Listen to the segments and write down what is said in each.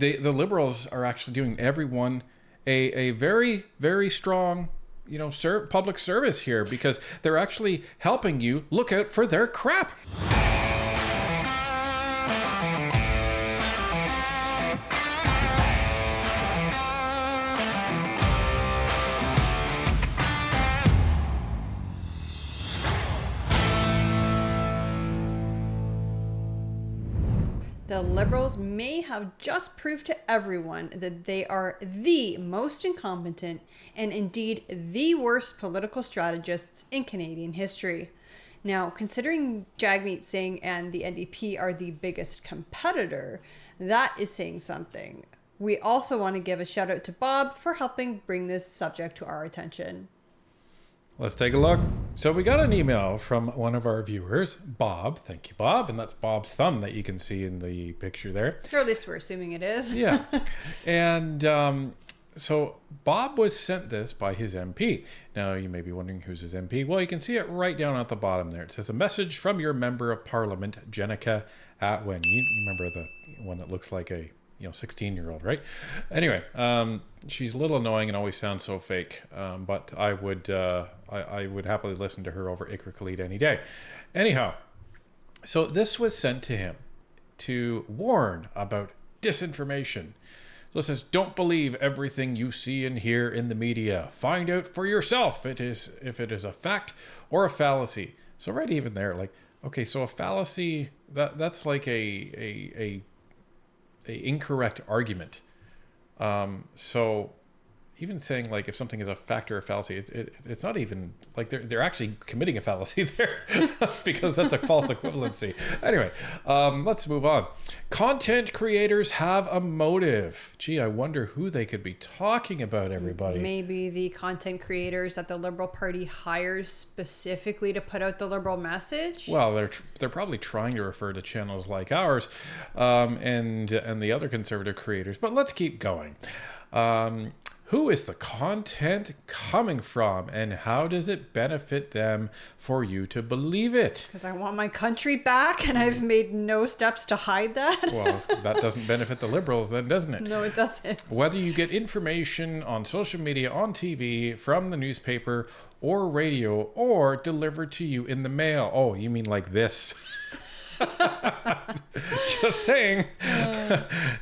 the Liberals are actually doing everyone a very, very strong, public service here, because they're actually helping you look out for their crap. The Liberals may have just proved to everyone that they are the most incompetent and indeed the worst political strategists in Canadian history. Now, considering Jagmeet Singh and the NDP are the biggest competitor, that is saying something. We also want to give a shout out to Bob for helping bring this subject to our attention. Let's take a look. So we got an email from one of our viewers, Bob. Thank you, Bob. And that's Bob's thumb that you can see in the picture there. Or at least we're assuming it is. Yeah. And so Bob was sent this by his MP. Now, you may be wondering who's his MP. Well, you can see it right down at the bottom there. It says, a message from your Member of Parliament, Jenica Atwin. You remember the one that looks like a 16-year-old, right? Anyway, she's a little annoying and always sounds so fake. But I would happily listen to her over Iker any day. Anyhow, so this was sent to him to warn about disinformation. So it says, don't believe everything you see and hear in the media. Find out for yourself if it is a fact or a fallacy. So right even there, like, okay, so a fallacy, that's like a incorrect argument. So even saying like if something is a fact or a fallacy, it's not even like they're actually committing a fallacy there because that's a false equivalency. Anyway, let's move on. Content creators have a motive. Gee, I wonder who they could be talking about, everybody. Maybe the content creators that the Liberal Party hires specifically to put out the Liberal message. Well, they're probably trying to refer to channels like ours and the other conservative creators. But let's keep going. Who is the content coming from, and how does it benefit them for you to believe it? Because I want my country back, and I've made no steps to hide that. Well, that doesn't benefit the Liberals then, doesn't it? No, it doesn't. Whether you get information on social media, on TV, from the newspaper, or radio, or delivered to you in the mail. Oh, you mean like this? Just saying.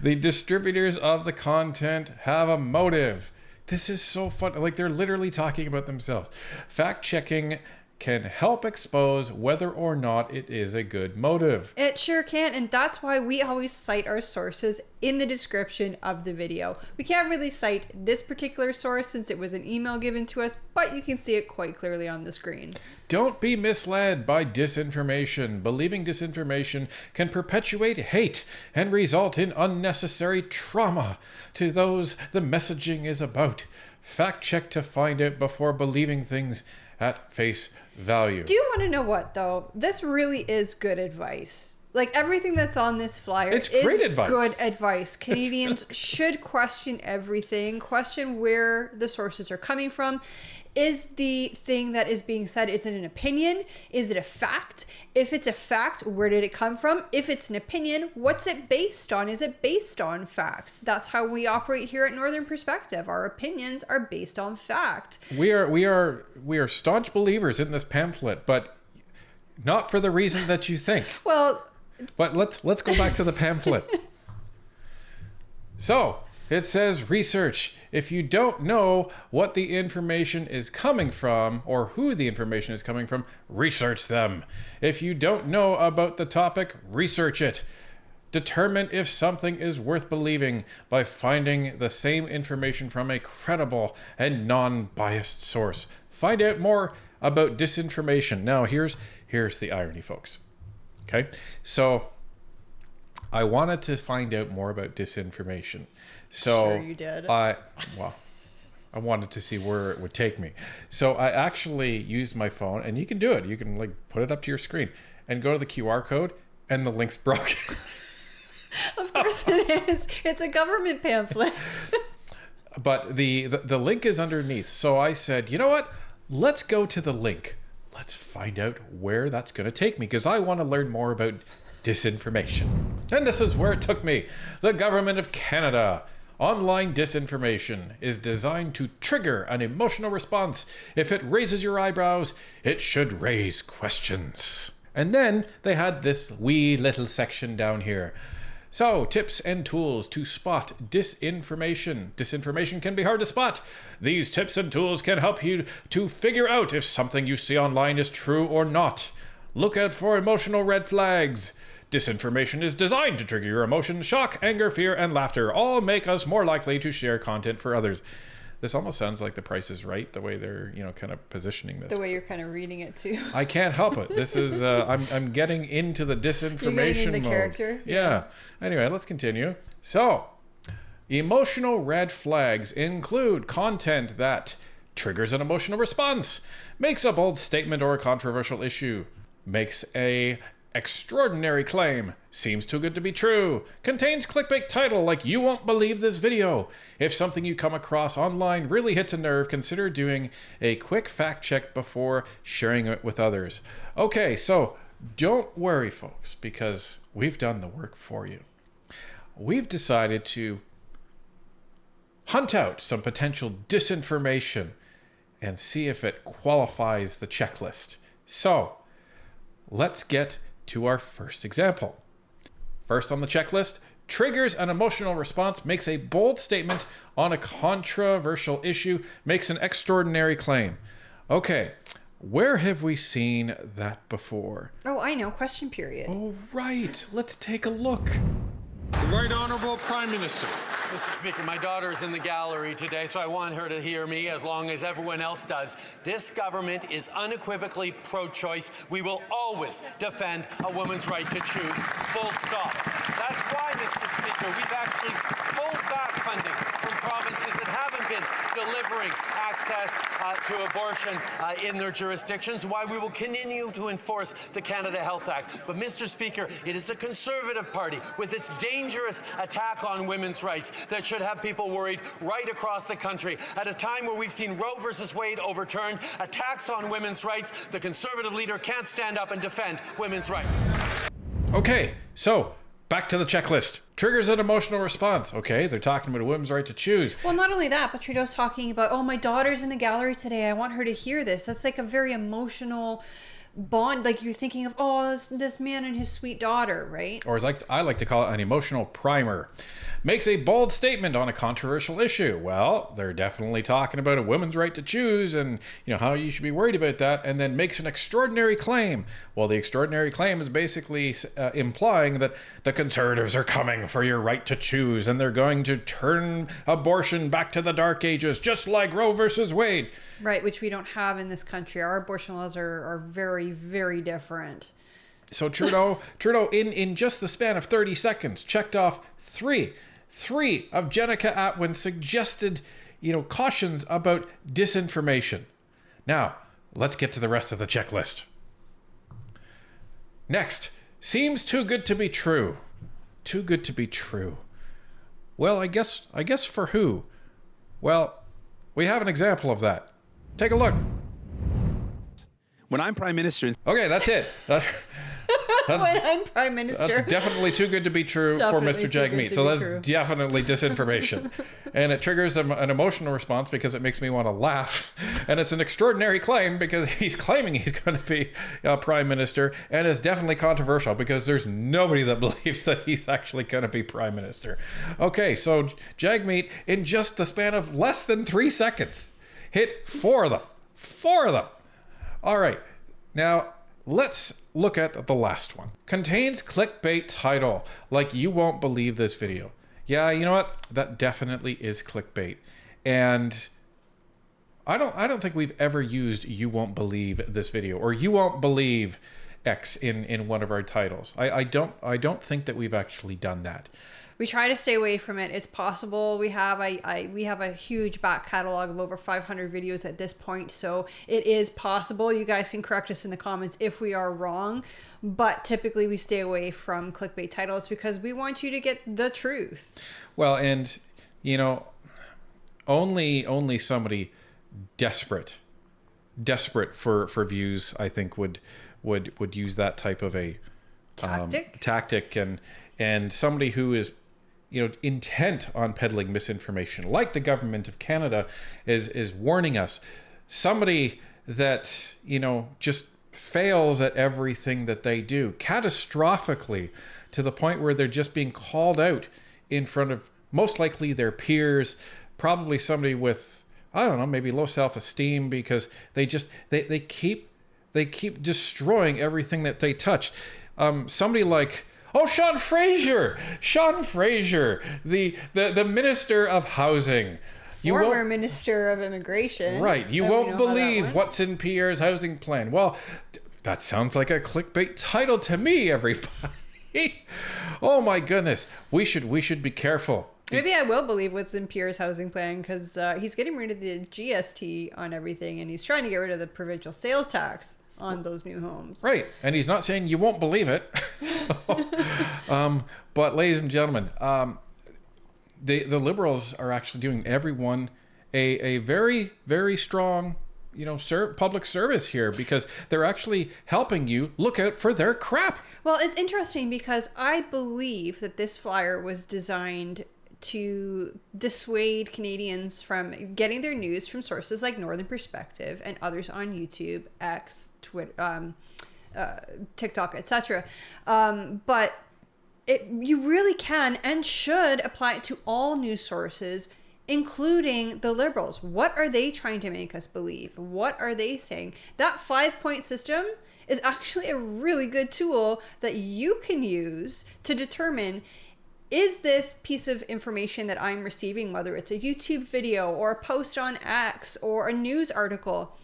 The distributors of the content have a motive. This is so fun. Like, they're literally talking about themselves. Fact checking can help expose whether or not it is a good motive. It sure can, and that's why we always cite our sources in the description of the video. We can't really cite this particular source since it was an email given to us, but you can see it quite clearly on the screen. Don't be misled by disinformation. Believing disinformation can perpetuate hate and result in unnecessary trauma to those the messaging is about. Fact check to find out before believing things at face value. Do you want to know what, though? This really is good advice. Like, everything that's on this flyer is great advice. Good advice. Canadians should question everything, question where the sources are coming from. Is the thing that is being said, is it an opinion? Is it a fact? If it's a fact, where did it come from? If it's an opinion, what's it based on? Is it based on facts? That's how we operate here at Northern Perspective. Our opinions are based on fact. We are staunch believers in this pamphlet, but not for the reason that you think. Well, but let's go back to the pamphlet. So, it says research. If you don't know what the information is coming from or who the information is coming from, research them. If you don't know about the topic, research it. Determine if something is worth believing by finding the same information from a credible and non-biased source. Find out more about disinformation. Now, here's the irony, folks. Okay? So, I wanted to find out more about disinformation. So sure you did. I wanted to see where it would take me. So I actually used my phone, and you can do it. You can like put it up to your screen and go to the QR code, and the link's broken. Of course it is. It's a government pamphlet. But the link is underneath. So I said, you know what? Let's go to the link. Let's find out where that's going to take me, because I want to learn more about disinformation. And this is where it took me. The government of Canada. Online disinformation is designed to trigger an emotional response. If it raises your eyebrows, it should raise questions. And then they had this wee little section down here. So, tips and tools to spot disinformation. Disinformation can be hard to spot. These tips and tools can help you to figure out if something you see online is true or not. Look out for emotional red flags. Disinformation is designed to trigger your emotions. Shock, anger, fear, and laughter all make us more likely to share content for others. This almost sounds like The Price is Right, the way they're, kind of positioning this. The way you're kind of reading it too. I can't help it. This is, I'm getting into the disinformation You're getting into the mode. character? Yeah. Anyway, let's continue. So, emotional red flags include content that triggers an emotional response, makes a bold statement or a controversial issue, makes a extraordinary claim, seems too good to be true, contains clickbait title like "you won't believe this video." If something you come across online really hits a nerve, consider doing a quick fact check before sharing it with others. Okay, so don't worry, folks, because we've done the work for you. We've decided to hunt out some potential disinformation and see if it qualifies the checklist. So let's get to our first example. First on the checklist, triggers an emotional response, makes a bold statement on a controversial issue, makes an extraordinary claim. Okay, where have we seen that before? Oh, I know. Question period. Oh, right. Let's take a look. The Right Honourable Prime Minister. Mr. Speaker, my daughter is in the gallery today, so I want her to hear me as long as everyone else does. This government is unequivocally pro-choice. We will always defend a woman's right to choose, full stop. That's why, Mr. Speaker, we've actually pulled back funding from provinces that haven't been delivering access to abortion in their jurisdictions, why we will continue to enforce the Canada Health Act. But, Mr. Speaker, it is the Conservative Party, with its dangerous attack on women's rights, that should have people worried right across the country. At a time where we've seen Roe versus Wade overturned, attacks on women's rights, the Conservative leader can't stand up and defend women's rights. Okay, so back to the checklist. Triggers an emotional response. Okay, they're talking about a woman's right to choose. Well, not only that, but Trudeau's talking about, oh, my daughter's in the gallery today. I want her to hear this. That's like a very emotional bond. Like you're thinking of, oh, this man and his sweet daughter, right? Or as I like to call it, an emotional primer. Makes a bold statement on a controversial issue. Well, they're definitely talking about a woman's right to choose and how you should be worried about that, and then makes an extraordinary claim. Well, the extraordinary claim is basically implying that the Conservatives are coming for your right to choose and they're going to turn abortion back to the Dark Ages, just like Roe versus Wade. Right, which we don't have in this country. Our abortion laws are very, very different. So Trudeau, in just the span of 30 seconds, checked off three of Jenica Atwin's suggested, cautions about disinformation. Now, let's get to the rest of the checklist. Next, seems too good to be true. Too good to be true. Well, I guess for who? Well, we have an example of that. Take a look. When I'm Prime Minister... Okay, that's it. When I'm Prime Minister. That's definitely too good to be true for Mr. Jagmeet. So that's definitely disinformation. And it triggers an emotional response because it makes me want to laugh. And it's an extraordinary claim because he's claiming he's going to be Prime Minister. And it's definitely controversial because there's nobody that believes that he's actually going to be Prime Minister. Okay, so Jagmeet, in just the span of less than 3 seconds, hit 4 of them. 4 of them. All right. Now, let's look at the last one. Contains clickbait title, like "you won't believe this video." Yeah, you know what? That definitely is clickbait. And I don't think we've ever used "you won't believe this video" or "you won't believe X" in one of our titles. I don't think that we've actually done that. We try to stay away from it. It's possible. We have a huge back catalog of over 500 videos at this point, so it is possible. You guys can correct us in the comments if we are wrong, but typically we stay away from clickbait titles because we want you to get the truth. Well, and only somebody desperate for views, I think, would use that type of a tactic. And somebody who is, intent on peddling misinformation, like the government of Canada is warning us. Somebody that, just fails at everything that they do catastrophically, to the point where they're just being called out in front of most likely their peers, probably somebody with, I don't know, maybe low self-esteem, because they keep destroying everything that they touch. Somebody like, Sean Fraser, the Minister of Housing. Former Minister of Immigration. Right. You won't believe what's in Pierre's housing plan. Well, that sounds like a clickbait title to me, everybody. Oh my goodness. We should be careful. Maybe I will believe what's in Pierre's housing plan, because he's getting rid of the GST on everything, and he's trying to get rid of the provincial sales tax on those new homes. Right. And he's not saying you won't believe it. But ladies and gentlemen, the Liberals are actually doing everyone a very, very strong, public service here, because they're actually helping you look out for their crap. Well, it's interesting because I believe that this flyer was designed to dissuade Canadians from getting their news from sources like Northern Perspective and others on YouTube, X, Twitter, TikTok, etc. But you really can and should apply it to all news sources, including the Liberals. What are they trying to make us believe? What are they saying? That 5-point system is actually a really good tool that you can use to determine, is this piece of information that I'm receiving, whether it's a YouTube video or a post on X or a news article,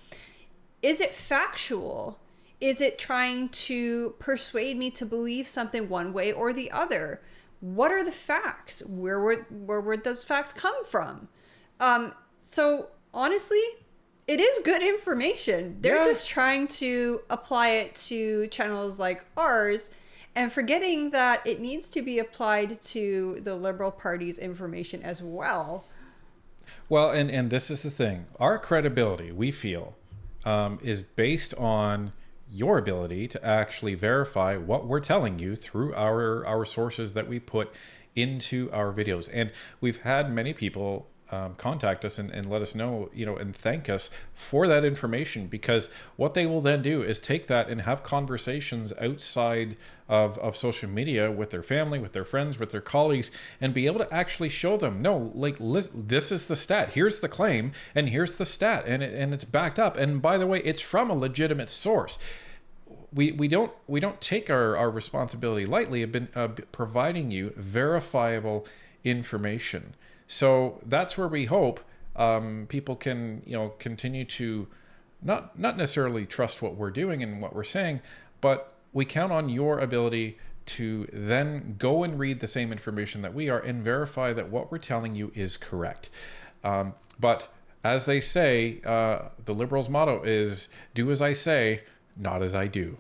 is it factual? Is it trying to persuade me to believe something one way or the other? What are the facts? Where would those facts come from? So honestly, it is good information. They're just trying to apply it to channels like ours, and forgetting that it needs to be applied to the Liberal Party's information as well. Well, and this is the thing. Our credibility, we feel, is based on your ability to actually verify what we're telling you through our sources that we put into our videos. And we've had many people contact us and let us know, and thank us for that information, because what they will then do is take that and have conversations outside of social media with their family, with their friends, with their colleagues, and be able to actually show them, no, like, this is the stat, here's the claim, and here's the stat, and it's backed up, and by the way, it's from a legitimate source. We don't take our responsibility lightly of providing you verifiable information. So that's where we hope people can continue to not necessarily trust what we're doing and what we're saying, but we count on your ability to then go and read the same information that we are and verify that what we're telling you is correct. But as they say, the Liberals' motto is, do as I say, not as I do.